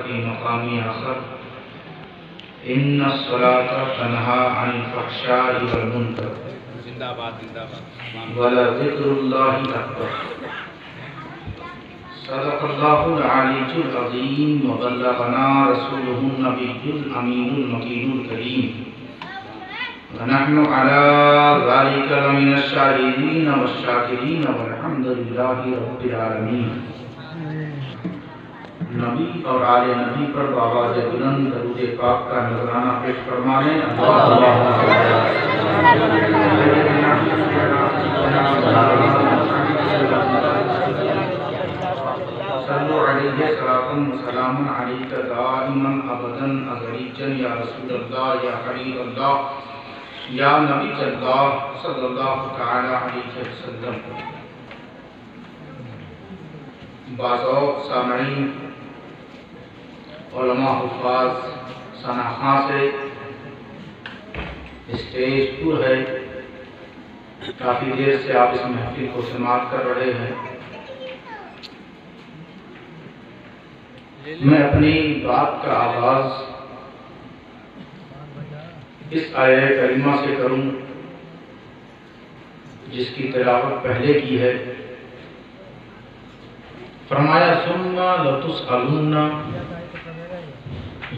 في مقام آخر إن الصلاة تنهى عن الفحشاء والمنكر ولذكر الله أكبر صدق الله العلي العظيم وبلغنا رسوله النبي الأمين المكين الكريم ونحن على ذلك لمن الشاهدين والشاكرين والحمد لله رب العالمين. نبی اور آل نبی پر بآواز بلند درود پاک کا نذرانہ پیش فرمائیں. صلو علیہ صلاۃ و سلام علیک دائما ابدا ازلیا یا رسول اللہ یا حبیب اللہ یا نبی اللہ صلی اللہ تعالی علیہ وسلم. بعض سامعین علماء حفاظ سناخاں سے اسٹیج پر ہے، کافی دیر سے آپ اس محفل کو سماعت کر رہے ہیں. میں اپنی بات کا آغاز اس آیہ کریمہ سے کروں جس کی تلاوت پہلے کی ہے. فرمایا ثم لتسألن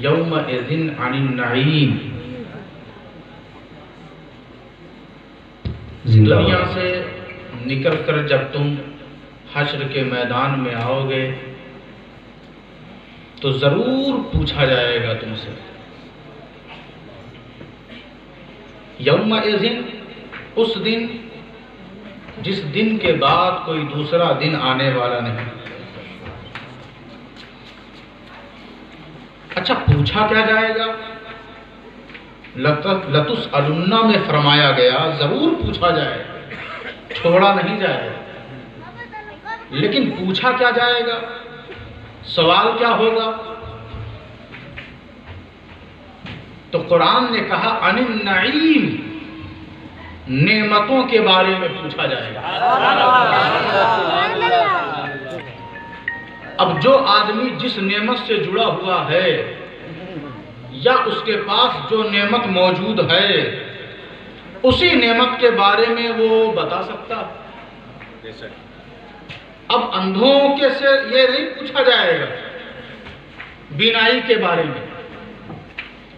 یومئذ عن النعیم. دنیا سے نکل کر جب تم حشر کے میدان میں آؤ گے تو ضرور پوچھا جائے گا تم سے. یومئذ اس دن جس دن کے بعد کوئی دوسرا دن آنے والا نہیں. اچھا پوچھا کیا جائے گا؟ لتسألن میں فرمایا گیا ضرور پوچھا جائے گا، چھوڑا نہیں جائے گا. لیکن پوچھا کیا جائے گا؟ سوال کیا ہوگا؟ تو قرآن نے کہا عن النعیم، نعمتوں کے بارے میں پوچھا جائے گا. اب جو آدمی جس نعمت سے جڑا ہوا ہے یا اس کے پاس جو نعمت موجود ہے اسی نعمت کے بارے میں وہ بتا سکتا. اب اندھوں کے سے یہ نہیں پوچھا جائے گا بینائی کے بارے میں،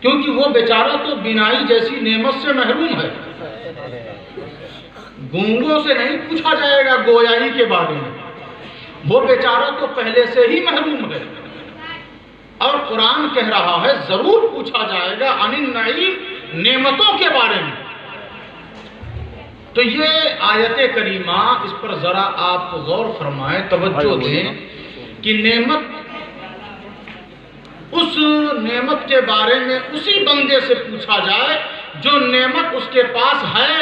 کیونکہ وہ بیچارہ تو بینائی جیسی نعمت سے محروم ہے. گونگوں سے نہیں پوچھا جائے گا گویائی کے بارے میں، وہ بیچارہ تو پہلے سے ہی محروم ہے. اور قرآن کہہ رہا ہے ضرور پوچھا جائے گا عن النعیم، نعمتوں کے بارے میں. تو یہ آیت کریمہ اس پر ذرا آپ غور فرمائیں، توجہ دیں کہ اس نعمت کے بارے میں اسی بندے سے پوچھا جائے جو نعمت اس کے پاس ہے.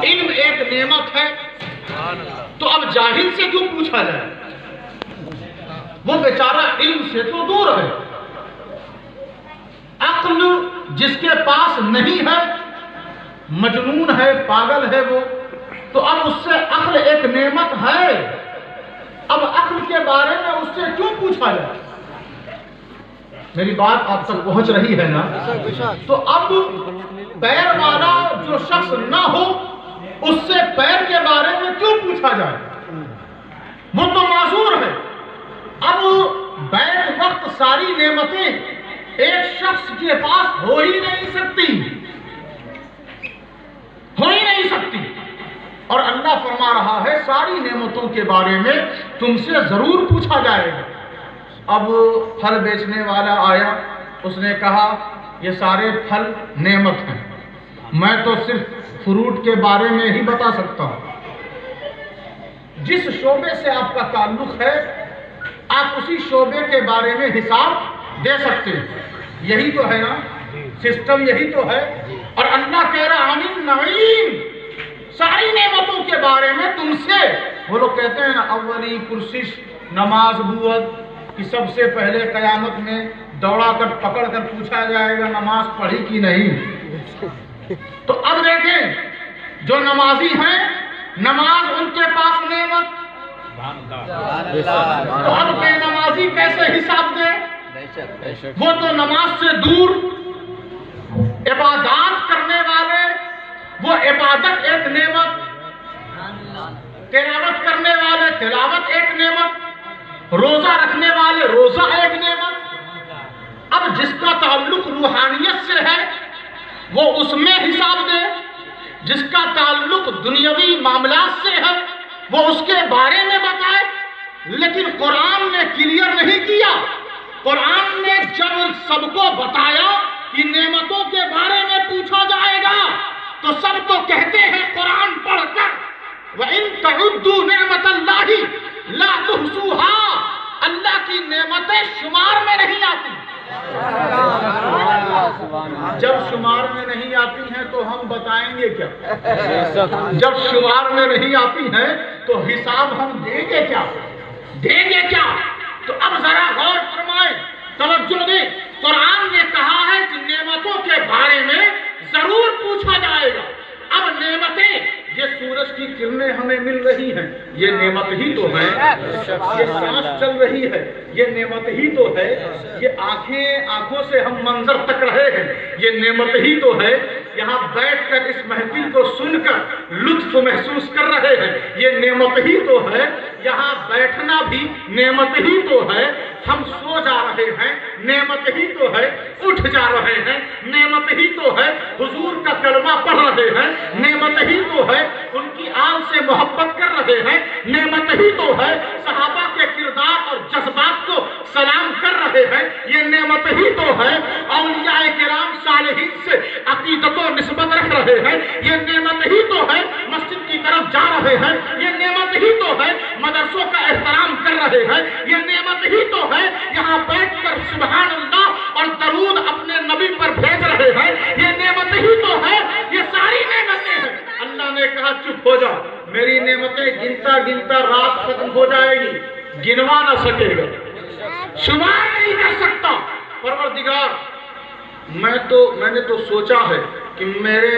علم ایک نعمت ہے، تو اب جاہل سے کیوں پوچھا جائے؟ وہ بیچارہ علم سے تو دور ہے. عقل جس کے پاس نہیں ہے، مجنون ہے، پاگل ہے وہ، تو اب اس سے عقل ایک نعمت ہے. اب عقل کے بارے میں اس سے کیوں پوچھا جائے؟ میری بات آپ تک پہنچ رہی ہے نا؟ تو اب پیر والا جو شخص نہ ہو اس سے پیر کے بارے میں کیوں پوچھا جائے؟ وہ تو معذور ہے. اب بیک وقت ساری نعمتیں ایک شخص کے پاس ہو ہی نہیں سکتی. اور اللہ فرما رہا ہے ساری نعمتوں کے بارے میں تم سے ضرور پوچھا جائے گا. اب پھل بیچنے والا آیا، اس نے کہا یہ سارے پھل نعمت ہیں، میں تو صرف فروٹ کے بارے میں ہی بتا سکتا ہوں. جس شعبے سے آپ کا تعلق ہے آپ اسی شعبے کے بارے میں حساب دے سکتے ہیں. یہی تو ہے نا سسٹم، یہی تو ہے. اور اللہ کہہ رہا عن النعیم، ساری نعمتوں کے بارے میں تم سے. وہ لوگ کہتے ہیں نا اولی پرسش نماز بوت، کہ سب سے پہلے قیامت میں دوڑا کر پکڑ کر پوچھا جائے گا نماز پڑھی کہ نہیں. تو اب دیکھیں جو نمازی ہیں نماز ان کے پاس نعمت، تو اب بے نمازی وہ تو نماز سے دور عبادات کرنے والے، وہ عبادت ایک نعمت، تلاوت کرنے والے تلاوت ایک نعمت، روزہ رکھنے والے روزہ ایک نعمت۔ اب جس کا تعلق روحانیت سے ہے وہ اس میں حساب دے، جس کا تعلق دنیاوی معاملات سے ہے وہ اس کے بارے میں بتائے۔ لیکن قرآن نے کلیئر نہیں کیا۔ قرآن نے جب سب کو بتایا کہ نعمتوں کے بارے میں پوچھا جائے گا تو سب تو کہتے ہیں قرآن پڑھ کر وَإِن تَعُدُّوا نِعْمَةَ اللَّهِ لَا تُحْصُوهَا، اللہ کی نعمتیں شمار میں نہیں آتی۔ جب شمار میں نہیں آتی ہیں تو ہم بتائیں گے کیا؟ جب شمار میں نہیں آتی ہیں تو حساب ہم دیں گے کیا؟ تو اب ذرا غور فرمائیں، توجہ دیں۔ قرآن نے کہا ہے کہ نعمتوں کے بارے میں ضرور پوچھا جائے گا۔ اب نعمتیں، یہ سورج کی کرنیں ہمیں مل رہی ہیں، یہ نعمت ہی تو ہے۔ یہ سانس چل رہی ہے، یہ نعمت ہی تو ہے۔ یہ آنکھوں سے ہم منظر تک رہے ہیں، یہ نعمت ہی تو ہے۔ یہاں بیٹھ کر اس محفل کو سن کر لطف محسوس کر رہے ہیں، یہ نعمت ہی تو ہے۔ یہاں بیٹھنا بھی نعمت ہی تو ہے۔ ہم سو جا رہے ہیں، نعمت ہی تو ہے۔ اٹھ جا رہے ہیں، نعمت ہی تو ہے۔ حضور کا کلمہ پڑھ رہے ہیں، نعمت ہی تو ہے۔ ان کی آل سے محبت کر رہے ہیں، نعمت ہی تو ہے۔ صحابہ کے کردار اور جذبات کو سلام کر رہے ہیں، یہ نعمت ہی تو ہے۔ اولیاء کرام صالحین سے عقیدت و نسبت رکھ رہے ہیں، یہ نعمت ہی تو ہے۔ مسجد کی طرف جا رہے ہیں، یہ نعمت ہی تو ہے۔ مدرسوں کا احترام کر رہے ہیں، یہ نعمت ہی تو ہے۔ یہاں بیٹھ کر سبحان اللہ اور درود اپنے نبی پر بھیج رہے ہیں، یہ نعمت ہی تو ہے۔ یہ ساری نعمتیں ہیں۔ اللہ نے کہا چپ ہو جاؤ، میری نعمتیں گنتا گنتا رات ختم ہو جائے گی، گنوا نہ سکے گا، شمار نہیں کر سکتا۔ پروردگار، میں نے تو سوچا ہے کہ میرے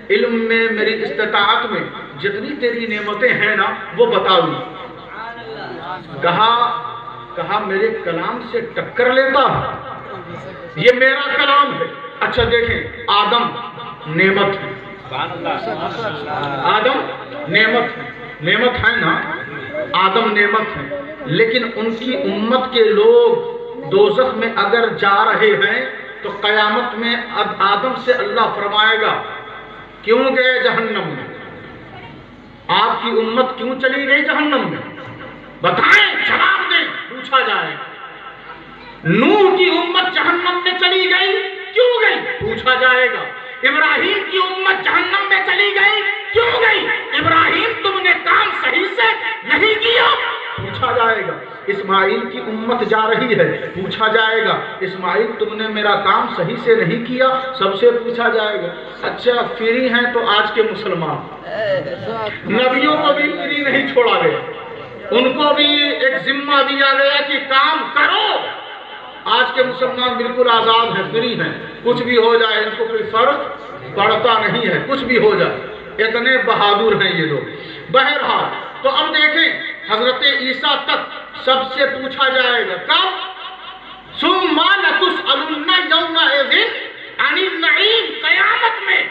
علم میں، میری استطاعت میں جتنی تیری نعمتیں ہیں نا وہ بتا دوں۔ کہا میرے کلام سے ٹکر لیتا ہے، یہ میرا کلام ہے۔ اچھا دیکھیں، آدم نعمت ہے، آدم نعمت ہے نا، آدم نعمت ہے، لیکن ان کی امت کے لوگ دوزخ میں اگر جا رہے ہیں تو قیامت میں آدم سے اللہ فرمائے گا کیوں گئے جہنم میں؟ آپ کی امت کیوں چلی گئی جہنم میں؟ بتائیں، جواب دیں، پوچھا جائے۔ نوح کی امت جہنم میں چلی گئی، کیوں گئی؟ پوچھا جائے گا۔ ابراہیم کی امت جہنم میں چلی گئی، کیوں گئی؟ ابراہیم تم نے کام صحیح سے نہیں کیا، پوچھا جائے گا۔ اسماعیل کی امت جا رہی ہے، پوچھا جائے گا اسماعیل تم نے میرا کام صحیح سے نہیں کیا، سب سے پوچھا جائے گا۔ اچھا فری ہیں تو آج کے مسلمان، نبیوں کو بھی فری نہیں چھوڑا گیا، ان کو بھی ایک ذمہ دیا گیا کہ کام کرو۔ آج کے مسلمان بالکل آزاد ہیں، فری ہیں، کچھ بھی ہو جائے ان کو کوئی فرق پڑتا نہیں ہے، کچھ بھی ہو جائے، اتنے بہادر ہیں یہ لوگ۔ بہرحال تو اب دیکھیں، حضرت عیسیٰ تک سب سے پوچھا جائے گا، کب؟ ثم لتسألن یومئذ عن النعیم، قیامت میں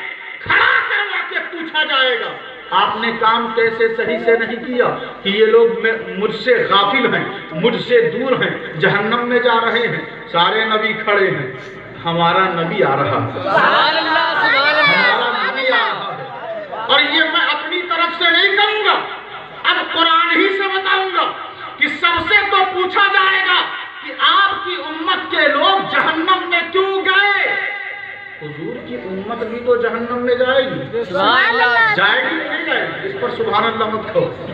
کھڑا کروا کے پوچھا جائے گا آپ نے کام کیسے صحیح سے نہیں کیا کہ یہ لوگ مجھ سے غافل ہیں، مجھ سے دور ہیں، جہنم میں جا رہے ہیں۔ سارے نبی کھڑے ہیں، ہمارا نبی آ رہا ہے، ہمارا نبی آ رہا ہے، اور یہ میں اپنی طرف سے نہیں کروں گا، اب قرآن ہی سے بتاؤں گا کہ سب سے تو پوچھا جائے گا کہ آپ کی امت کے لوگ جہنم میں کیوں گئے؟ حضور کی امت بھی تو جہنم میں جائے گی، جائے گی کہ نہیں جائے گی؟ اس پر سبحان اللہ مت کہو،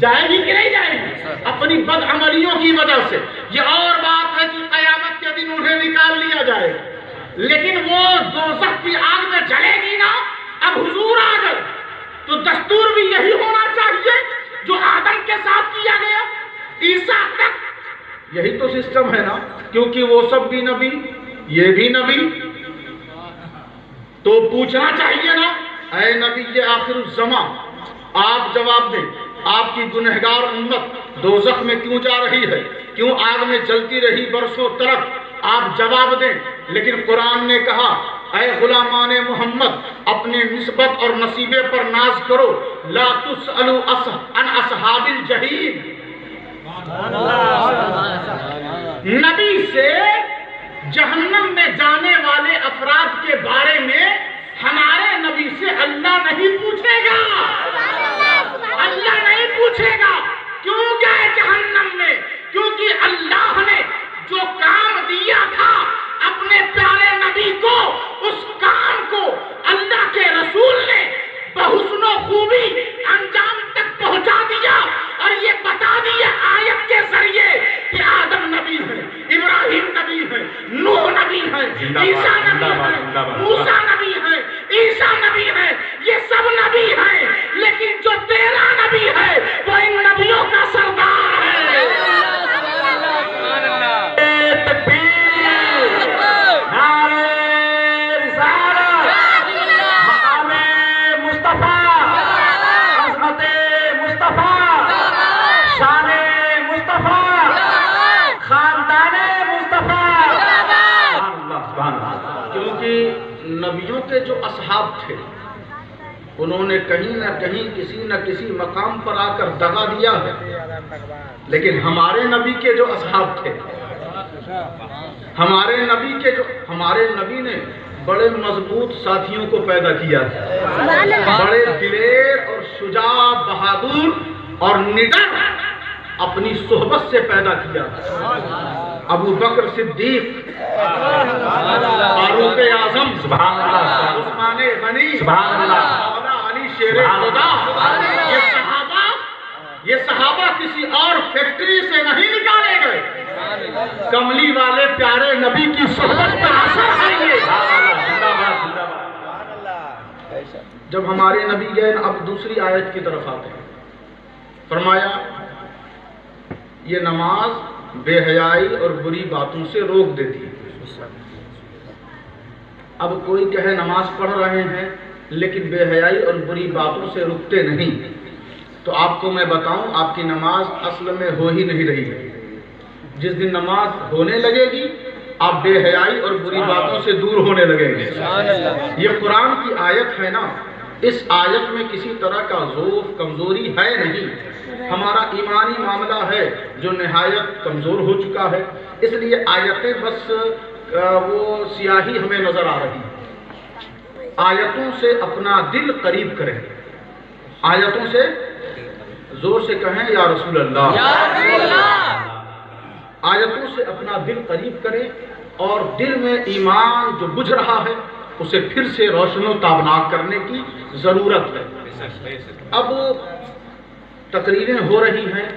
جائے گی کہ نہیں جائے گی؟ اپنی بد عملیوں کی وجہ سے۔ یہ اور بات ہے کہ قیامت کے دن انہیں نکال لیا جائے گا، لیکن وہ دوزخ کی آگ میں جلے گی نا۔ اب حضور آ گئے تو دستور بھی یہی ہونا چاہیے جو آدم کے ساتھ کیا گیا، عیسیٰ تک یہی تو سسٹم ہے نا، کیونکہ وہ سب بھی نبی، یہ بھی نبی، تو پوچھنا چاہیے نا، اے نبی آخر الزمان، آپ جواب دیں، آپ کی گنہگار امت دوزخ میں کیوں جا رہی ہے؟ کیوں آگ میں جلتی رہی برسوں تلک؟ آپ جواب دیں۔ لیکن قرآن نے کہا اے غلامان محمد اپنے نسبت اور نصیبے پر ناز کرو، لا تسألوا عن اصحاب الجحیم۔ نبی سے جہنم میں جانے والے افراد کے بارے میں ہمارے نبی سے اللہ نہیں پوچھے گا، اللہ نہیں پوچھے گا کیوں گئے جہنم میں، کیونکہ اللہ نے جو کام دیا تھا اپنے پیارے نبی کو، اس کام کو اللہ کے رسول نے بحسن و خوبی انجام تک پہنچا دیا، اور یہ بتا دیا آیت کے ذریعے کہ آدم نبی ہے، ابراہیم نبی ہے، نوح نبی ہے، عیسیٰ نبی ہے، موسیٰ نبی ہے، عیسیٰ نبی ہے، یہ سب نبی ہیں، لیکن جو تیرا نبی ہے وہ ان نبیوں کا سردار ہے۔ نبیوں کے جو اصحاب تھے انہوں نے کہیں نہ کہیں کسی نہ کسی مقام پر آ کر دغا دیا ہے، لیکن ہمارے نبی کے جو اصحاب تھے، ہمارے نبی نے بڑے مضبوط ساتھیوں کو پیدا کیا ہے، بڑے دلیر اور شجاع، بہادر اور نڈر اپنی صحبت سے پیدا کیا ہے۔ ابو بکر صدیق، فاروق اعظم، عثمان غنی، مولا علی شیر خدا، یہ صحابہ کسی اور فیکٹری سے نہیں نکالے گئے، کملی والے پیارے نبی کی صحبت کا اثر ہے یہ۔ جب ہمارے نبی گئے، اب دوسری آیت کی طرف آتے ہیں، فرمایا یہ نماز بے حیائی اور بری باتوں سے روک دیتی ہے۔ اب کوئی کہے نماز پڑھ رہے ہیں لیکن بے حیائی اور بری باتوں سے رکتے نہیں، تو آپ کو میں بتاؤں آپ کی نماز اصل میں ہو ہی نہیں رہی ہے۔ جس دن نماز ہونے لگے گی آپ بے حیائی اور بری باتوں سے دور ہونے لگیں گے۔ یہ قرآن کی آیت ہے نا، اس آیت میں کسی طرح کا ضعف کمزوری ہے نہیں، ہمارا ایمانی معاملہ ہے جو نہایت کمزور ہو چکا ہے، اس لیے آیتیں بس وہ سیاہی ہمیں نظر آ رہی ہے۔ آیتوں سے اپنا دل قریب کریں، آیتوں سے زور سے کہیں یا رسول اللہ، آیتوں سے اپنا دل قریب کریں اور دل میں ایمان جو بجھ رہا ہے اسے پھر سے روشن و تابناک کرنے کی ضرورت ہے۔ اب تقریریں ہو رہی ہیں،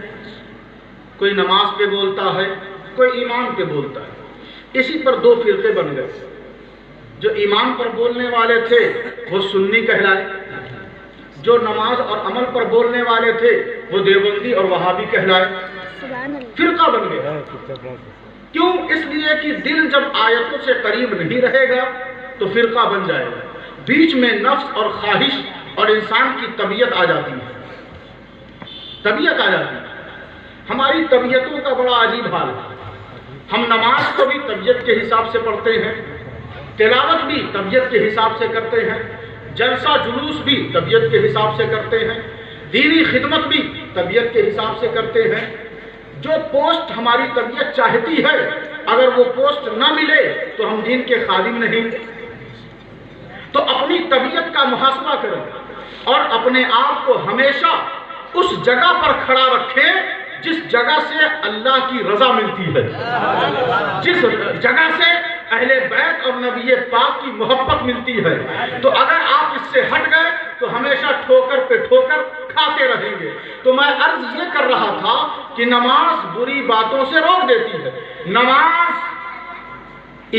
کوئی نماز پہ بولتا ہے، کوئی ایمان پہ بولتا ہے، اسی پر دو فرقے بن گئے۔ جو ایمان پر بولنے والے تھے وہ سنی کہلائے، جو نماز اور عمل پر بولنے والے تھے وہ دیوبندی اور وہابی کہلائے، فرقہ بن گئے۔ کیوں؟ اس لیے کہ دل جب آیتوں سے قریب نہیں رہے گا تو فرقہ بن جائے گا، بیچ میں نفس اور خواہش اور انسان کی طبیعت آ جاتی ہے، طبیعت آ جاتی ہے۔ ہماری طبیعتوں کا بڑا عجیب حال ہے، ہم نماز کو بھی طبیعت کے حساب سے پڑھتے ہیں، تلاوت بھی طبیعت کے حساب سے کرتے ہیں، جلسہ جلوس بھی طبیعت کے حساب سے کرتے ہیں، دینی خدمت بھی طبیعت کے حساب سے کرتے ہیں۔ جو پوسٹ ہماری طبیعت چاہتی ہے اگر وہ پوسٹ نہ ملے تو ہم دین کے خادم نہیں۔ تو اپنی طبیعت کا محاسبہ کریں اور اپنے آپ کو ہمیشہ اس جگہ پر کھڑا رکھیں جس جگہ سے اللہ کی رضا ملتی ہے، جس جگہ سے اہل بیت اور نبی پاک کی محبت ملتی ہے۔ تو اگر آپ اس سے ہٹ گئے تو ہمیشہ ٹھوکر پہ ٹھوکر کھاتے رہیں گے۔ تو میں عرض یہ کر رہا تھا کہ نماز بری باتوں سے روک دیتی ہے۔ نماز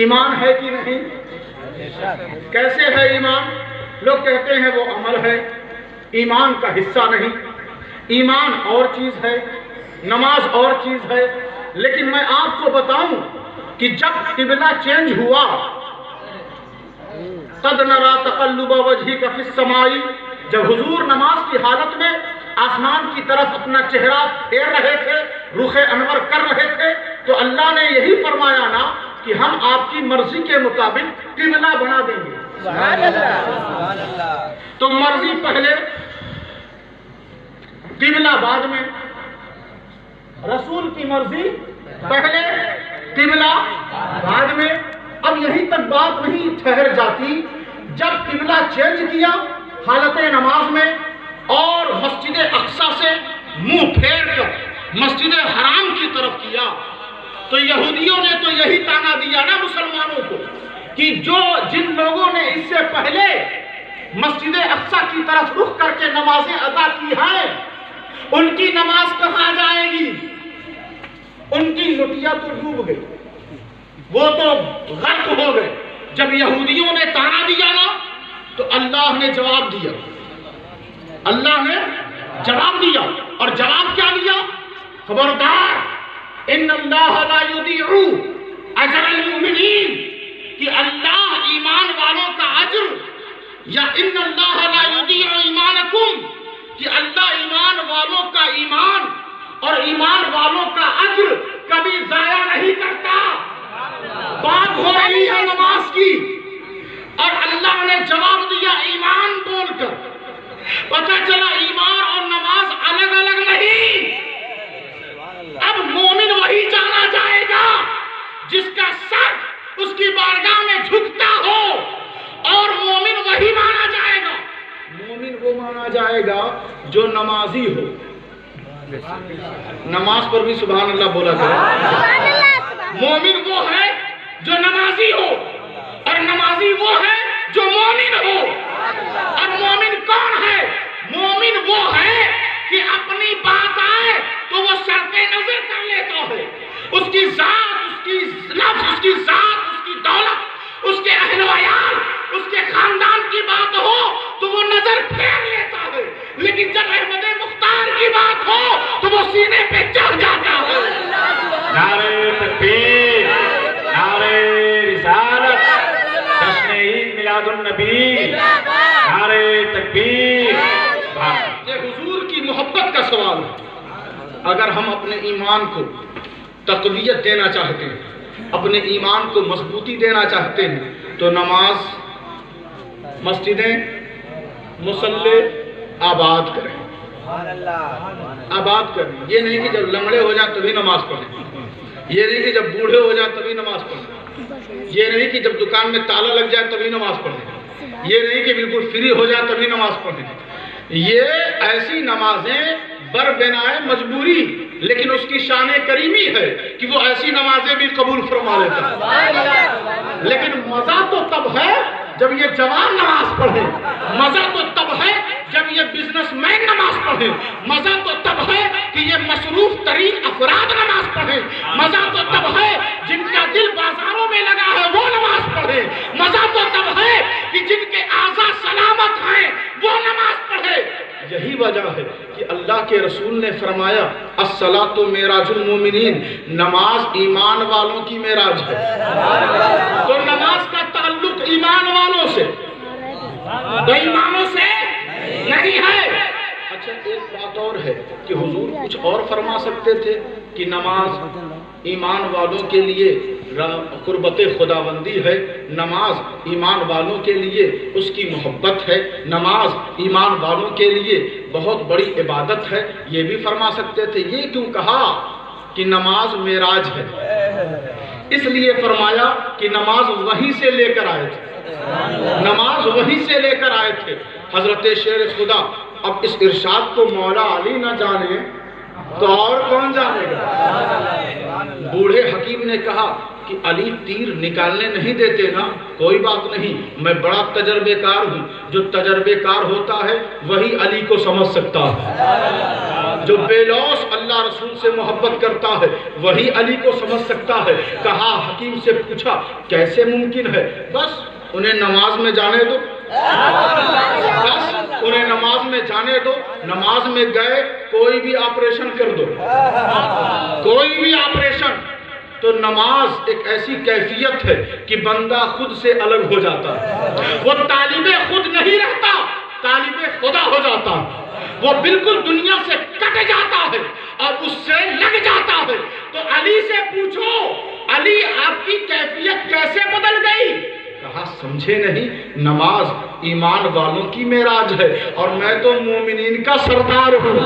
ایمان ہے کہ نہیں؟ کیسے ہے ایمان؟ لوگ کہتے ہیں وہ عمل ہے، ایمان کا حصہ نہیں، ایمان اور چیز ہے، نماز اور چیز ہے۔ لیکن میں آپ کو بتاؤں کہ جب قبلہ چینج ہوا، قد نرى تقلب وجهك في السماء، جب حضور نماز کی حالت میں آسمان کی طرف اپنا چہرہ پھیر رہے تھے، رخ انور کر رہے تھے، اللہ نے یہی فرمایا نا کہ ہم آپ کی مرضی کے مطابق قبلہ بنا دیں گے. سبحان اللہ. تو مرضی پہلے، قبلہ بعد میں. رسول کی مرضی پہلے، قبلہ بعد میں. اب یہیں تک بات نہیں ٹھہر جاتی. جب قبلہ چینج کیا حالت نماز میں اور مسجد اقصی سے منہ پھیر کر مسجد حرام کی طرف کیا، تو یہودیوں نے تو یہی تانا دیا نا مسلمانوں کو کہ جن لوگوں نے اس سے پہلے مسجد اقصی کی طرف رخ کر کے نمازیں ادا کی ہیں، ان کی نماز کہاں جائے گی؟ ان کی لٹیا تو ڈوب گئی، وہ تو غرق ہو گئے. جب یہودیوں نے تانا دیا نا تو اللہ نے جواب دیا. اللہ نے جواب دیا. اور جواب کیا دیا؟ خبردار، ان اللہ لا یضیع اجر المؤمنین، کہ اللہ ایمان والوں کا اجر، یا ان اللہ لا یضیع ایمانکم، کہ اللہ ایمان والوں کا ایمان اور ایمان والوں کا اجر کبھی ضائع نہیں کرتا. بات ہو رہی ہے نماز کی اور اللہ نے جواب دیا ایمان بول کر. پتہ چلا ایمان اور نماز الگ الگ نہیں. اب مومن وہی جانا جائے گا جس کا سر اس کی بارگاہ میں جھکتا ہو، اور مومن وہی مانا جائے گا. مومن وہ مانا جائے گا جو نمازی ہو. نماز پر بھی سبحان اللہ بولا کرے. مومن وہ ہے جو نمازی ہو، اور نمازی وہ ہے جو مومن ہو. اور مومن کون ہے؟ مومن وہ ہے کہ اپنی بات آئے تو وہ صرف نظر کر لیتا ہے. اس کی ذات، اس کی نفس، اس کی ذات، اس کی دولت، اس کے اہل و عیال، اس کے خاندان کی بات ہو تو وہ نظر پھیر لیتا ہے. لیکن جب احمد مختار کی بات ہو تو وہ سینے پہ چڑھ جاتا ہے. نعرہ تکبیر، نعرہ رسالت، جشن عید میلاد النبی، نعرہ تکبیر. یہ حضور کی محبت کا سوال ہے. اگر ہم اپنے ایمان کو تقویت دینا چاہتے ہیں، اپنے ایمان کو مضبوطی دینا چاہتے ہیں، تو نماز، مسجدیں، مصلے آباد کریں. آباد کریں. یہ نہیں کہ جب لنگڑے ہو جائیں تبھی نماز پڑھیں. یہ نہیں کہ جب بوڑھے ہو جائیں تبھی نماز پڑھیں. یہ نہیں کہ جب دکان میں تالا لگ جائے تبھی نماز پڑھیں. یہ نہیں کہ بالکل فری ہو جائے تبھی نماز پڑھیں. یہ ایسی نمازیں بر بنائے مجبوری، لیکن اس کی شان کریمی ہے کہ وہ ایسی نمازیں بھی قبول فرما لیتا ہے. لیکن مزہ تو تب ہے جب یہ جوان نماز پڑھے. مزہ تو تب ہے جب یہ بزنس مین نماز پڑھے. مزہ تو تب ہے کہ یہ مصروف ترین افراد نماز پڑھے. مزہ تو تب ہے جن کا دل بازاروں میں لگا ہے وہ نماز پڑھے. مزہ تو تب ہے کہ جن کے اعضاء سلامت ہیں وہ نماز پڑھے. یہی وجہ ہے کہ اللہ کے رسول نے فرمایا الصلاۃ معراج المومنین، نماز ایمان والوں کی معراج ہے. تو نماز کا تعلق ایمان والوں سے، بے ایمانوں سے نہیں ہے. اچھا ایک بات اور ہے کہ حضور کچھ اور فرما سکتے تھے کہ نماز ایمان والوں کے لیے قربت خداوندی ہے، نماز ایمان والوں کے لیے اس کی محبت ہے، نماز ایمان والوں کے لیے بہت بڑی عبادت ہے. یہ بھی فرما سکتے تھے. یہ کیوں کہا کہ نماز معراج ہے؟ اس لیے فرمایا کہ نماز وہیں سے لے کر آئے تھے. نماز وہیں سے لے کر آئے تھے. حضرت شیر خدا اب اس ارشاد کو مولا علی نہ جانے تو اور کون جانے گا؟ بوڑھے حکیم نے کہا کہ علی تیر نکالنے نہیں دیتے نا. کوئی بات نہیں، میں بڑا تجربے کار ہوں. جو تجربے کار ہوتا ہے وہی علی کو سمجھ سکتا ہے. جو بے لوث اللہ رسول سے محبت کرتا ہے وہی علی کو سمجھ سکتا ہے. کہا حکیم سے پوچھا کیسے ممکن ہے؟ بس انہیں نماز میں جانے دو. بس انہیں نماز میں جانے دو. نماز میں گئے کوئی بھی آپریشن کر دو، کوئی بھی آپریشن. تو نماز ایک ایسی کیفیت ہے کہ بندہ خود سے الگ ہو جاتا ہے. وہ طالب خود نہیں رہتا، طالب خدا ہو جاتا. وہ بالکل دنیا سے کٹ جاتا ہے اور اس سے لگ جاتا ہے۔ تو علی سے پوچھو علی آپ کی کیفیت کیسے بدل گئی؟ کہا سمجھے نہیں، نماز ایمان والوں کی معراج ہے اور میں تو مومنین کا سردار ہوں۔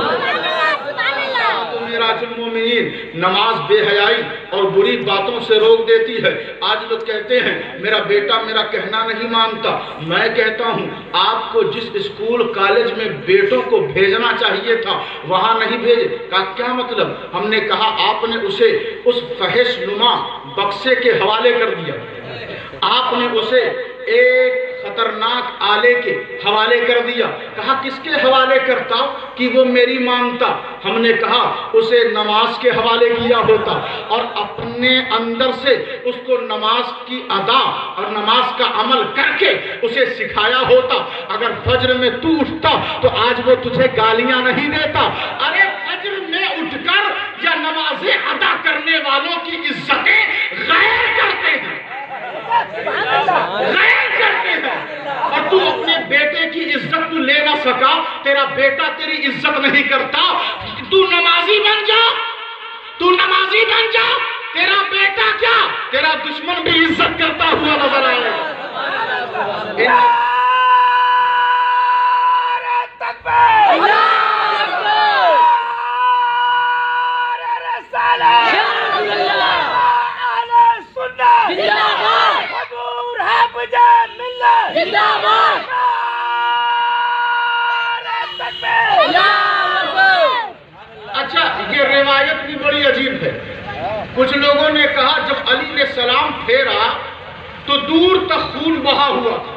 تو معراج المومنین، نماز بے حیائی اور بری باتوں سے روک دیتی ہے۔ آج لوگ کہتے ہیں میرا بیٹا میرا کہنا نہیں مانتا، میں کہتا ہوں آپ کو جس اسکول کالج میں بیٹوں کو بھیجنا چاہیے تھا وہاں نہیں بھیجے۔ کہا کیا مطلب؟ ہم نے کہا آپ نے اسے اس فحش نما بکسے کے حوالے کر دیا، آپ نے اسے ایک خطرناک آلے کے حوالے کر دیا۔ کہا کس کے حوالے کرتا کہ وہ میری مانتا؟ ہم نے کہا اسے نماز کے حوالے کیا ہوتا اور اپنے اندر سے اس کو نماز کی ادا اور نماز کا عمل کر کے اسے سکھایا ہوتا۔ اگر فجر میں تو اٹھتا تو آج وہ تجھے گالیاں نہیں دیتا۔ ارے فجر میں اٹھ کر یا نمازیں ادا کرنے والوں کی عزتیں غیر کرتے ہیں، غیر کرتے ہیں، اور تو اپنے بیٹے کی عزت تو لے نہ سکا، تیرا بیٹا تیری عزت نہیں کرتا، تو نمازی بن جا، تو نمازی بن جا، تیرا بیٹا کیا تیرا دشمن بھی عزت کرتا ہوا نظر آئے۔ اچھا یہ روایت بھی بڑی عجیب ہے۔ کچھ لوگوں نے کہا جب علی نے سلام پھیرا تو دور تک خون بہا ہوا تھا،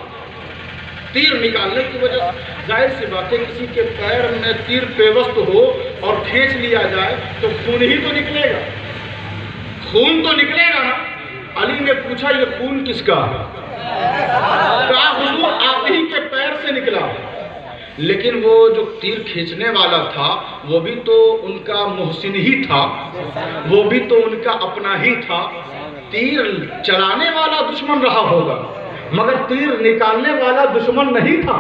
تیر نکالنے کی وجہ سے۔ ظاہر سی بات ہے کسی کے پیر میں تیر پیوست ہو اور کھینچ لیا جائے تو خون ہی تو نکلے گا، خون تو نکلے گا نا۔ علی نے پوچھا یہ خون کس کا ہے؟ کہا حضور آپ ہی کے پیر سے نکلا۔ لیکن وہ جو تیر کھینچنے والا تھا وہ بھی تو ان کا محسن ہی تھا، وہ بھی تو ان کا اپنا ہی تھا۔ تیر چلانے والا دشمن رہا ہوگا مگر تیر نکالنے والا دشمن نہیں تھا۔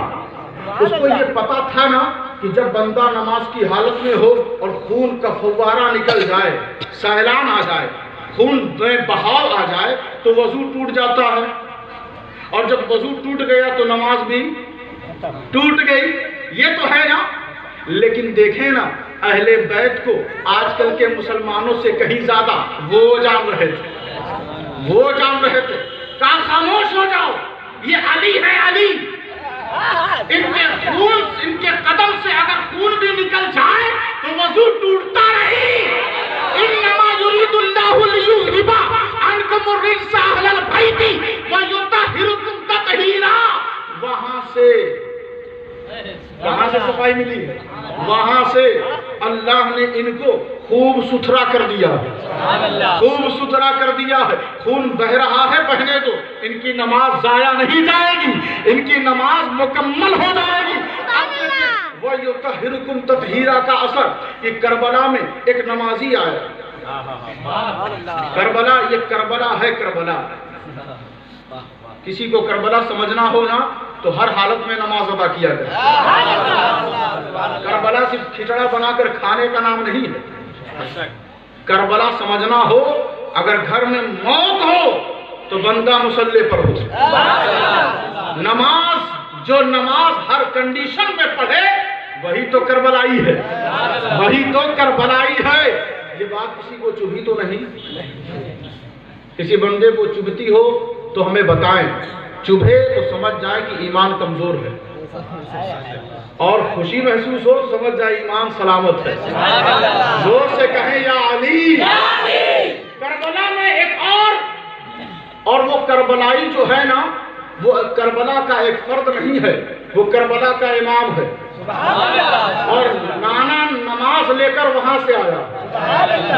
اس کو یہ پتا تھا نا کہ جب بندہ نماز کی حالت میں ہو اور خون کا فوارہ نکل جائے، سیلان آ جائے، خون میں بہاؤ آ جائے تو وضو ٹوٹ جاتا ہے، اور جب وضو ٹوٹ گیا تو نماز بھی ٹوٹ گئی۔ یہ تو ہے نا۔ لیکن دیکھیں نا اہل بیت کو آج کل کے مسلمانوں سے کہیں زیادہ وہ جان رہے تھے، وہ جان رہے تھے۔ کہاں خاموش ہو جاؤ، یہ علی ہے علی، ان کے قدم سے اگر خون بھی نکل جائے تو وضو ٹوٹتا نہیں۔ انما یرید اللہ لیذھب عنکم الرجس اہل البیت ویطہرکم تطہیرا۔ وہاں سے کہاں سے صفائی ملی؟ وہاں سے اللہ نے ان کو خوب ستھرا کر دیا ہے، خوب ستھرا کر دیا ہے۔ خون بہ رہا ہے بہنے دو، ان کی نماز ضائع نہیں جائے گی، ان کی نماز مکمل ہو جائے گی۔ وَيُطَهِّرُكُمْ تَطْهِيرًا کا اثر یہ کربلا میں ایک نمازی آیا، کربلا، یہ کربلا ہے، کربلا کسی کو کربلا سمجھنا ہو نا تو ہر حالت میں نماز ادا کیا جائے۔ کربلا صرف کھچڑا بنا کر کھانے کا نام نہیں ہے۔ کربلا سمجھنا ہو اگر گھر میں موت ہو تو بندہ مصلی پر ہو۔ نماز جو نماز ہر کنڈیشن میں پڑھے وہی تو کربلائی ہے، وہی تو کربلائی ہے۔ یہ بات کسی کو چبھی تو نہیں؟ کسی بندے کو چبھتی ہو تو ہمیں بتائیں، چبھے تو سمجھ جائے کہ ایمان کمزور ہے، اور خوشی محسوس ہو تو سمجھ جائے ایمان سلامت ہے۔ زور سے کہیں یا علی۔ کربلا میں ایک اور وہ کربلائی جو ہے نا وہ کربلا کا ایک فرد نہیں ہے، وہ کربلا کا امام ہے، اور نانا نماز لے کر وہاں سے آیا،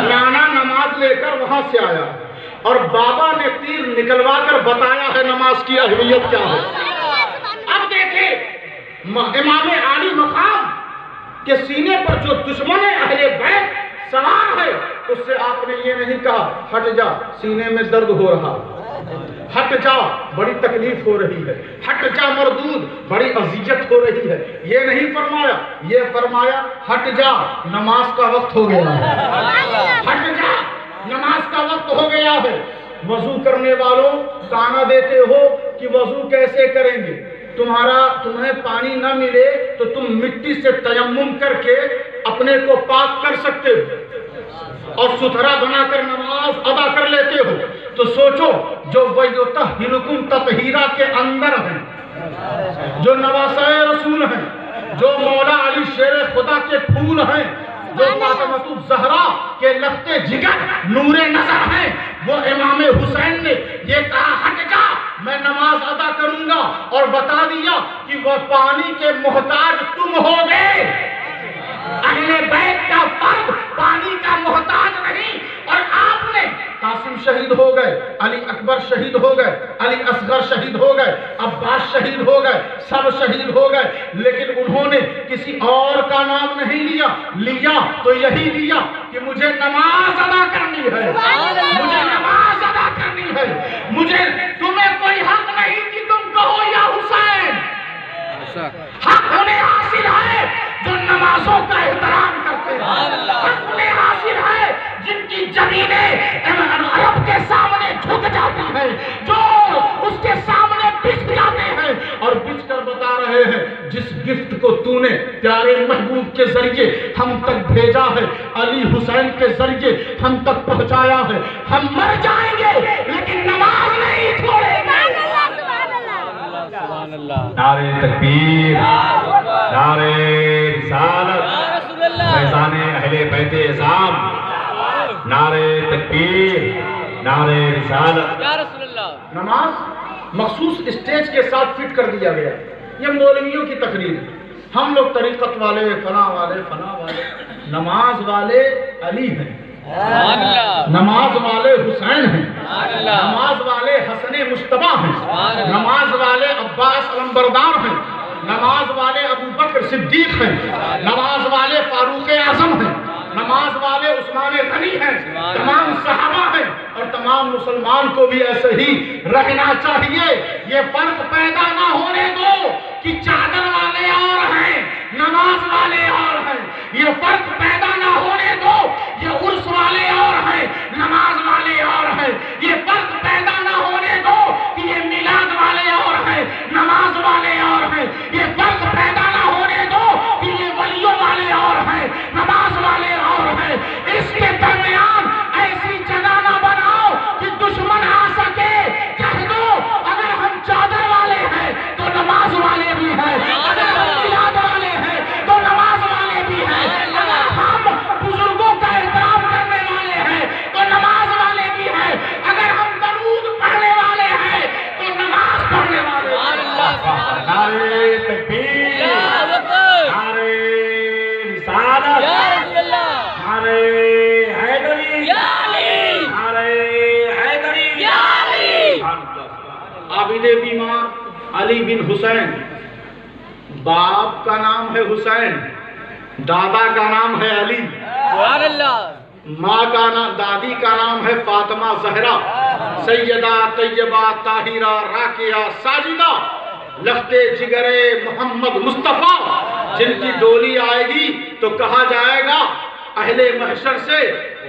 نانا نماز لے کر وہاں سے آیا، اور بابا نے تیر نکلوا کر بتایا ہے نماز کی اہمیت کیا ہے۔ اب دیکھیں امام عالی مقام کے سینے پر جو دشمن اہل بیت سوار ہے اس سے آپ نے یہ نہیں کہا ہٹ جا سینے میں درد ہو رہا، ہٹ جا بڑی تکلیف ہو رہی ہے، ہٹ جا مردود بڑی اذیت ہو رہی ہے، یہ نہیں فرمایا، یہ فرمایا ہٹ جا نماز کا وقت ہو گیا ہے، ہٹ جا نماز کا وقت ہو گیا ہے۔ وضو کرنے والوں تانا دیتے ہو کہ وضو کیسے کریں گے، تمہیں پانی نہ ملے تو تم مٹی سے تیمم کر کے اپنے کو پاک کر سکتے ہو اور ستھرا بنا کر نماز ادا کر لیتے ہو، تو سوچو جو وَيُطَهِّرُكُمْ تَطْهِيرًا کے اندر ہیں، جو نواسۂ رسول ہیں، جو مولا علی شیر خدا کے پھول ہیں، جو فاطمۃ الزہرا کے لخت جگر نور نظر ہیں، وہ امام حسین نے یہ کہا ہٹ جا میں نماز ادا کروں گا، اور بتا دیا کہ وہ پانی کے محتاج تم ہو گے، اہل بیت کا فرد پانی کا محتاج نہیں۔ اور آپ نے قاسم شہید ہو گئے، علی اکبر شہید ہو گئے، علی اصغر شہید ہو گئے، عباس شہید ہو گئے، سب شہید ہو گئے، لیکن انہوں نے کسی اور کا نام نہیں لیا تو یہی لیا کہ مجھے نماز ادا کرنی ہے، مجھے نماز ادا کرنی ہے، تمہیں کوئی حق نہیں کہ تم کہو یا حسین، حق انہیں حاصل ہے جو نمازوں کا احترام کرتے ہیں، حق انہیں حاصل ہے جن کی زمینیں عرب کے سامنے جھک جاتی ہیں، جو اس کے سامنے بچھ جاتے ہیں اور بچھ کر بتا رہے ہیں جس گفٹ کو تو نے پیارے محبوب کے ذریعے ہم تک بھیجا ہے، علی حسین کے ذریعے ہم تک پہنچایا ہے، ہم مر جائیں گے لیکن نماز نہیں چھوڑیں گے۔ نعرہ تکبیر، نعرہ رسالت، فیضان اہل بیت اعظام، نعرہ تکبیر، نعرہ رسالت۔ نماز مخصوص اسٹیج کے ساتھ فٹ کر دیا گیا، یہ مولویوں کی تقریر ہے، ہم لوگ طریقت والے فلاں والے فلاں والے، نماز والے علی ہیں، نماز والے حسین ہیں، نماز والے حسن مجتبیٰ ہیں، نماز والے عباس علمبردار ہیں، نماز والے ابوبکر صدیق ہیں، نماز والے فاروق اعظم ہیں، نماز والے عثمان غنی ہیں، تمام صحابہ ہیں، اور تمام مسلمان کو بھی ایسے ہی رہنا چاہیے۔ یہ فرق پیدا نہ ہونے دو کہ چادر والے اور ہیں نماز والے اور ہیں، یہ فرق پیدا نہ ہونے دو یہ عرس والے اور ہیں نماز والے اور ہیں، یہ فرق پیدا نہ ہونے دو کہ یہ میلاد والے اور ہیں نماز والے اور ہیں، یہ فرق پیدا نہ ہونے دو کہ یہ ولیوں والے اور ہیں نماز والے اور ہیں۔ اس کے درمیان ایسی جگہ نہ بناؤ کہ دشمن آ سکے، کہہ دو اگر ہم چادر والے ہیں تو نماز والے بھی ہیں، اگر ہم میلاد والے ہیں تو نماز والے بھی ہیں، اگر ہم بزرگوں کا احترام کرنے والے ہیں تو نماز والے بھی ہیں، اگر ہم درود پڑھنے والے ہیں تو نماز پڑھنے والے ہیں۔ نعرہ تکبیر، نعرہ رسالت، نعرہ حیدری، نعرہ حیدری۔ عابد بیمار علی بن حسین، باپ کا نام ہے حسین، دادا کا نام ہے علی، ماں کا نام دادی کا نام ہے فاطمہ زہرا، سیدہ طیبہ طاہرہ راکعہ ساجدہ، لخت جگر محمد مصطفیٰ، جن کی ڈولی آئے گی تو کہا جائے گا اہل محشر سے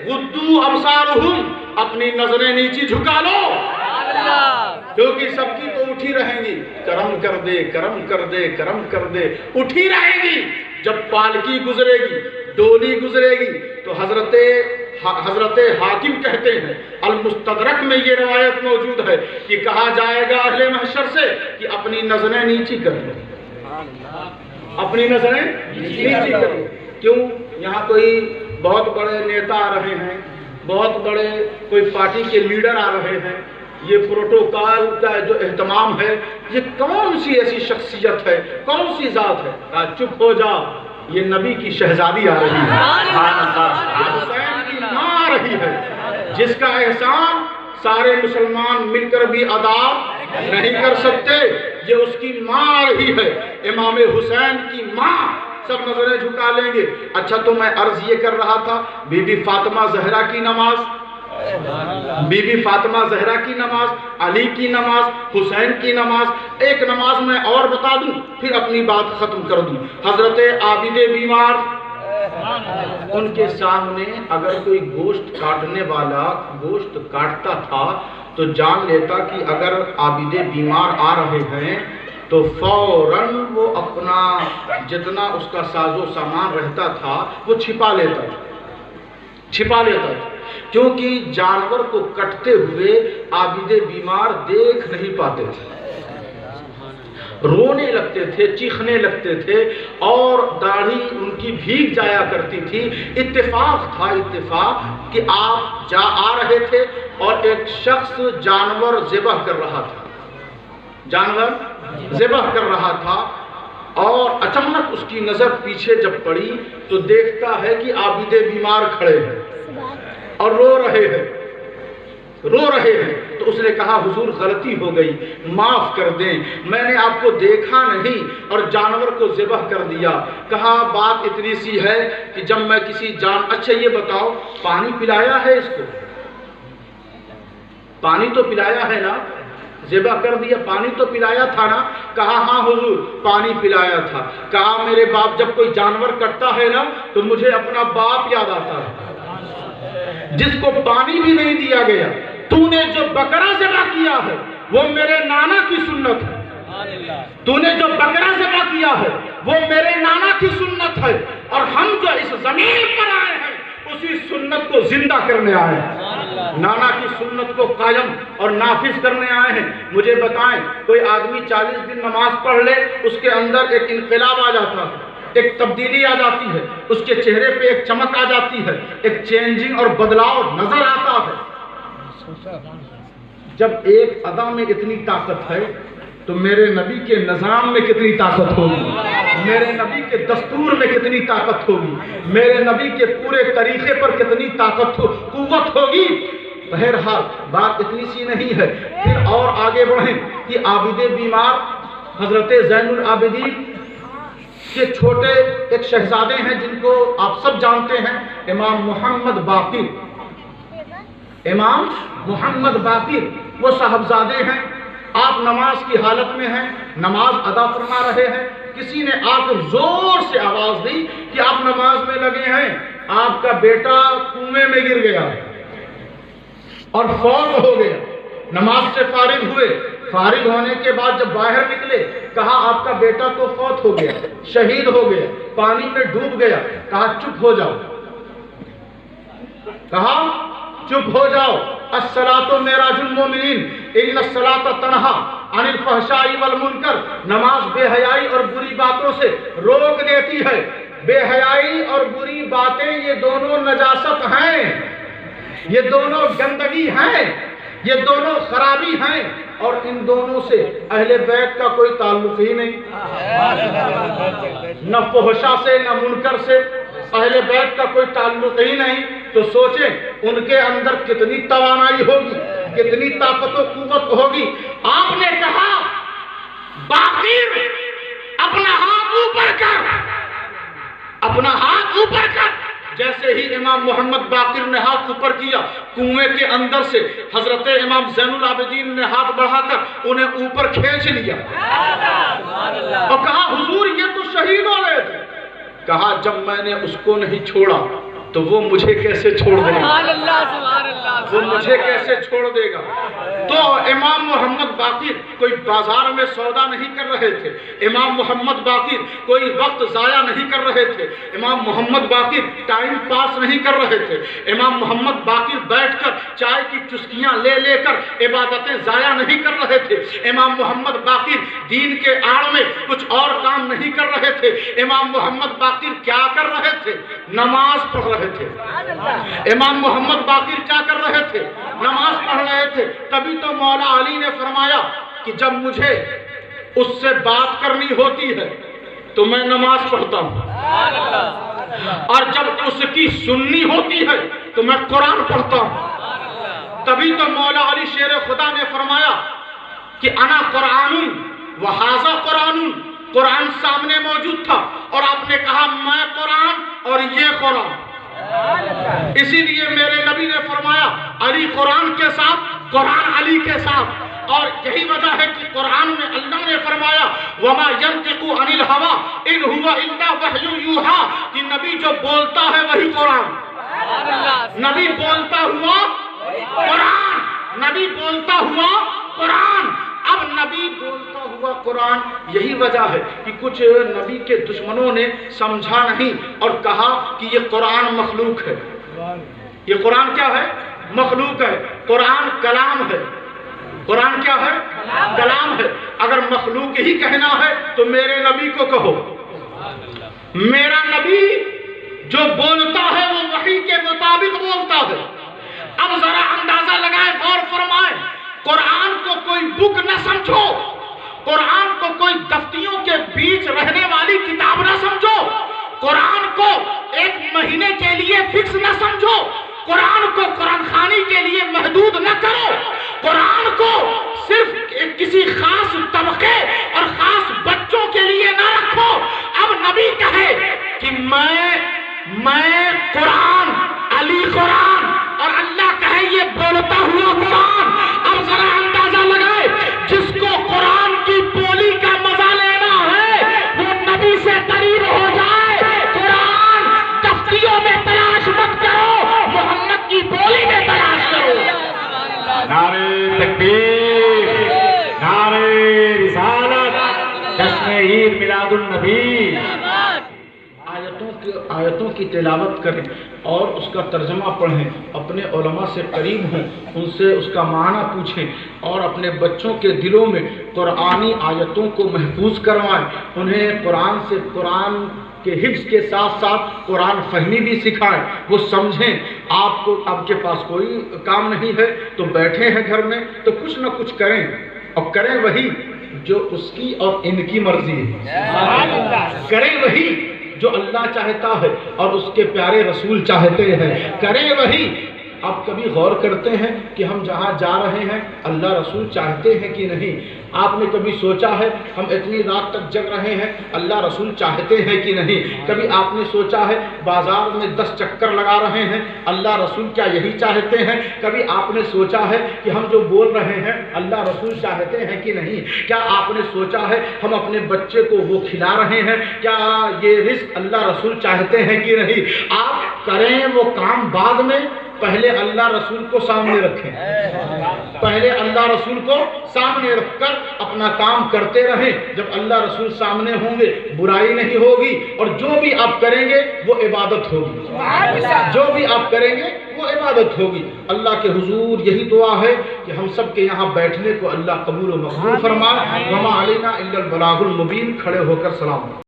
غدو ابصارہم، اپنی نظریں نیچی جھکا لو، کیونکہ سب کی تو اٹھی رہیں گی، کرم کر دے کرم کر دے کرم کر دے، اٹھی رہیں گی۔ جب پالکی گزرے گی، ڈولی گزرے گی تو حضرت حاکم کہتے ہیں، المستدرک میں یہ روایت موجود ہے کہ کہا جائے گا اہل محشر سے کہ اپنی نظریں نیچی کر لو، اپنی نظریں نیچی کر لو۔ کیوں؟ یہاں کوئی بہت بڑے نیتا آ رہے ہیں، بہت بڑے کوئی پارٹی کے لیڈر آ رہے ہیں، یہ پروٹوکول کا جو اہتمام ہے، یہ کون سی ایسی شخصیت ہے، کون سی ذات ہے؟ چپ ہو جا، یہ نبی کی شہزادی آ رہی ہے، حسین کی ماں آ رہی ہے، جس کا احسان سارے مسلمان مل کر بھی ادا نہیں کر سکتے، یہ اس کی ماں آ رہی ہے، امام حسین کی ماں۔ سب نظریں جھکا لیں گے۔ اچھا تو میں عرض یہ کر رہا تھا بی بی فاطمہ زہرا کی نماز، بی بی فاطمہ زہرا کی نماز، علی کی نماز، حسین کی نماز، ایک نماز میں اور بتا دوں پھر اپنی بات ختم کر دوں۔ حضرت عابد بیمار، ان کے سامنے اگر کوئی گوشت کاٹنے والا گوشت کاٹتا تھا تو جان لیتا کہ اگر عابد بیمار آ رہے ہیں تو فوراً وہ اپنا جتنا اس کا ساز و سامان رہتا تھا وہ چھپا لیتا تھا، کیونکہ جانور کو کٹتے ہوئے عابد بیمار دیکھ نہیں پاتے تھے، رونے لگتے تھے، چیخنے لگتے تھے اور داڑھی ان کی بھیگ جایا کرتی تھی۔ اتفاق کہ آپ آ رہے تھے اور ایک شخص جانور ذبح کر رہا تھا اور اچانک اس کی نظر پیچھے جب پڑی تو دیکھتا ہے کہ عابد بیمار کھڑے ہیں اور رو رہے ہیں۔ تو اس نے کہا حضور غلطی ہو گئی، معاف کر دیں، میں نے آپ کو دیکھا نہیں اور جانور کو ذبح کر دیا۔ کہا بات اتنی سی ہے کہ جب میں کسی اچھا یہ بتاؤ پانی پلایا ہے اس کو؟ پانی تو پلایا ہے نا؟ ذبح کر دیا، پانی تو پلایا تھا نا؟ کہا ہاں حضور پانی پلایا تھا۔ کہا میرے باپ جب کوئی جانور کٹتا ہے نا تو مجھے اپنا باپ یاد آتا ہے جس کو پانی بھی نہیں دیا گیا۔ تو نے جو بکرا ذبح کیا ہے وہ میرے نانا کی سنت ہے، تو نے جو بکرا ذبح کیا ہے وہ میرے نانا کی سنت ہے، اور ہم جو اس زمین پر آئے ہیں اسی سنت کو زندہ کرنے آئے ہیں، نانا کی سنت کو قائم اور نافذ کرنے آئے ہیں۔ مجھے بتائیں کوئی آدمی 40 دن نماز پڑھ لے اس کے اندر ایک انقلاب آ جاتا ہے، ایک تبدیلی آ جاتی ہے، اس کے چہرے پہ ایک چمک آ جاتی ہے، ایک چینجنگ اور بدلاؤ نظر آتا ہے۔ جب ایک ادا میں اتنی طاقت ہے تو میرے نبی کے نظام میں کتنی طاقت ہوگی، میرے نبی کے دستور میں کتنی طاقت ہوگی، میرے نبی کے پورے طریقے پر کتنی قوت ہوگی۔ بہرحال بات اتنی سی نہیں ہے، پھر اور آگے بڑھیں کہ عابد بیمار حضرت زین العابدین کے چھوٹے ایک شہزادے ہیں جن کو آپ سب جانتے ہیں، امام محمد باقر، وہ صاحبزادے ہیں۔ آپ نماز کی حالت میں ہیں، نماز ادا فرما رہے ہیں، کسی نے آ کر زور سے آواز دی کہ آپ نماز میں لگے ہیں، آپ کا بیٹا کنویں میں گر گیا اور فوت ہو گیا۔ نماز سے فارغ ہوئے، فارغ ہونے کے بعد جب باہر نکلے کہا آپ کا بیٹا تو فوت ہو گیا، شہید ہو گیا، پانی میں ڈوب گیا۔ کہا چپ ہو جاؤ، الصلاۃ معراج المومنین ان الصلاۃ تنہا عن الفحشاء والمنکر، نماز بے حیائی اور بری باتوں سے روک دیتی ہے۔ بے حیائی اور بری باتیں یہ دونوں نجاست ہیں، یہ دونوں گندگی ہیں، یہ دونوں خرابی ہیں، اور ان دونوں سے اہل بیت کا کوئی تعلق ہی نہیں، نہ فحشاء سے نہ منکر سے اہل بیت کا کوئی تعلق ہی نہیں۔ تو سوچیں ان کے اندر کتنی توانائی ہوگی، کتنی طاقت و قوت ہوگی۔ آپ نے کہا باقر اپنا ہاتھ اوپر کر، جیسے ہی امام محمد باقر نے ہاتھ اوپر کیا کنویں کے اندر سے حضرت امام زین العابدین نے ہاتھ بڑھا کر انہیں اوپر کھینچ لیا اور کہا حضور یہ تو شہید ہو گئے تھے۔ کہا جب میں نے اس کو نہیں چھوڑا تو وہ مجھے کیسے چھوڑ دے گا؟ تو امام محمد باقر کوئی بازار میں سودا نہیں کر رہے تھے، امام محمد باقر کوئی وقت ضائع نہیں کر رہے تھے، امام محمد باقر ٹائم پاس نہیں کر رہے تھے، امام محمد باقر بیٹھ کر چائے کی چسکیاں لے کر عبادتیں ضائع نہیں کر رہے تھے، امام محمد باقر دین کے آڑ میں کچھ اور کام نہیں کر رہے تھے۔ امام محمد باقر کیا کر رہے تھے؟ نماز پڑھ رہے تھے۔ امام محمد باقر کیا کر رہے تھے؟ نماز پڑھ رہے تھے۔ تبھی تو مولا علی نے فرمایا کہ جب مجھے اس سے بات کرنی ہوتی ہے تو میں نماز پڑھتا ہوں، اور جب اس کی سننی ہوتی ہے تو میں قرآن پڑھتا ہوں۔ تبھی تو مولا علی شیر خدا نے فرمایا کہ انا قرآن وہذا قرآن، قرآن سامنے موجود تھا اور آپ نے کہا میں قرآن اور یہ قرآن۔ اسی لیے میرے نبی نے فرمایا علی قرآن کے ساتھ، قرآن علی کے ساتھ. اور یہی وجہ ہے کہ قرآن میں اللہ نے فرمایا وَمَا يَنْطِقُ عَنِ الْهَوَىٰ إِنْ هُوَ إِلَّا وَحْيٌ يُوحَىٰ، کہ نبی جو بولتا ہے وہی قرآن. نبی بولتا ہوا قرآن، نبی بولتا ہوا قرآن. اب نبی بولتا ہوا قرآن، یہی وجہ ہے کہ کچھ نبی کے دشمنوں نے سمجھا نہیں اور کہا کہ یہ قرآن مخلوق ہے. یہ قرآن کیا ہے؟ مخلوق ہے. قرآن کلام ہے. قرآن کیا ہے؟ کلام ہے. اگر مخلوق ہی کہنا ہے تو میرے نبی کو کہو. میرا نبی جو بولتا ہے وہ وحی کے مطابق بولتا ہے. اب ذرا اندازہ لگائیں، غور فرمائیں. قرآن کو کوئی بک نہ سمجھو، قرآن کو کوئی دفتیوں کے بیچ رہنے والی کتاب نہ سمجھو، قرآن کو ایک مہینے کے لیے فکس نہ سمجھو، قرآن کو قرآن خوانی کے لیے محدود نہ کرو، قرآن کو صرف کسی خاص طبقے اور خاص بچوں کے لیے نہ رکھو. اب نبی کہے کہ میں قرآن، علی قرآن، اور اللہ کہے یہ بولتا ہوا قرآن. اب ذرا اندازہ لگائے، جس کو قرآن کی بولی کا مزہ لینا ہے وہ نبی سے قریب ہو جائے. قرآن دفتیوں میں تلاش مت کرو، محمد کی بولی میں تلاش کرو. نعرہ تکبیر، نعرہ رسالت، جشن عید میلاد النبی. آیتوں کی تلاوت کریں اور اس کا ترجمہ پڑھیں، اپنے علماء سے قریب ہوں، ان سے اس کا معنی پوچھیں اور اپنے بچوں کے دلوں میں قرآنی آیتوں کو محفوظ کروائیں. انہیں قرآن سے، قرآن کے حفظ کے ساتھ ساتھ قرآن فہمی بھی سکھائیں، وہ سمجھیں. آپ کے پاس کوئی کام نہیں ہے تو بیٹھے ہیں گھر میں تو کچھ نہ کچھ کریں، اور کریں وہی جو اس کی اور ان کی مرضی ہے. کریں وہی جو اللہ چاہتا ہے اور اس کے پیارے رسول چاہتے ہیں، کریں وہی. آپ کبھی غور کرتے ہیں کہ ہم جہاں جا رہے ہیں اللہ رسول چاہتے ہیں کہ نہیں؟ آپ نے کبھی سوچا ہے ہم اتنی رات تک جگ رہے ہیں اللہ رسول چاہتے ہیں کہ نہیں؟ کبھی آپ نے سوچا ہے بازار میں 10 چکر لگا رہے ہیں اللہ رسول کیا یہی چاہتے ہیں؟ کبھی آپ نے سوچا ہے کہ ہم جو بول رہے ہیں اللہ رسول چاہتے ہیں کہ نہیں؟ کیا آپ نے سوچا ہے ہم اپنے بچے کو وہ کھلا رہے ہیں کیا یہ رزق اللہ رسول چاہتے ہیں کہ نہیں؟ آپ کریں وہ کام بعد میں، پہلے اللہ رسول کو سامنے رکھیں، پہلے اللہ رسول کو سامنے رکھ کر اپنا کام کرتے رہیں. جب اللہ رسول سامنے ہوں گے برائی نہیں ہوگی، اور جو بھی آپ کریں گے وہ عبادت ہوگی، جو بھی آپ کریں گے وہ عبادت ہوگی. اللہ کے حضور یہی دعا ہے کہ ہم سب کے یہاں بیٹھنے کو اللہ قبول و مقبول فرمائے. وما علینا الا البلاغ المبین. کھڑے ہو کر سلام.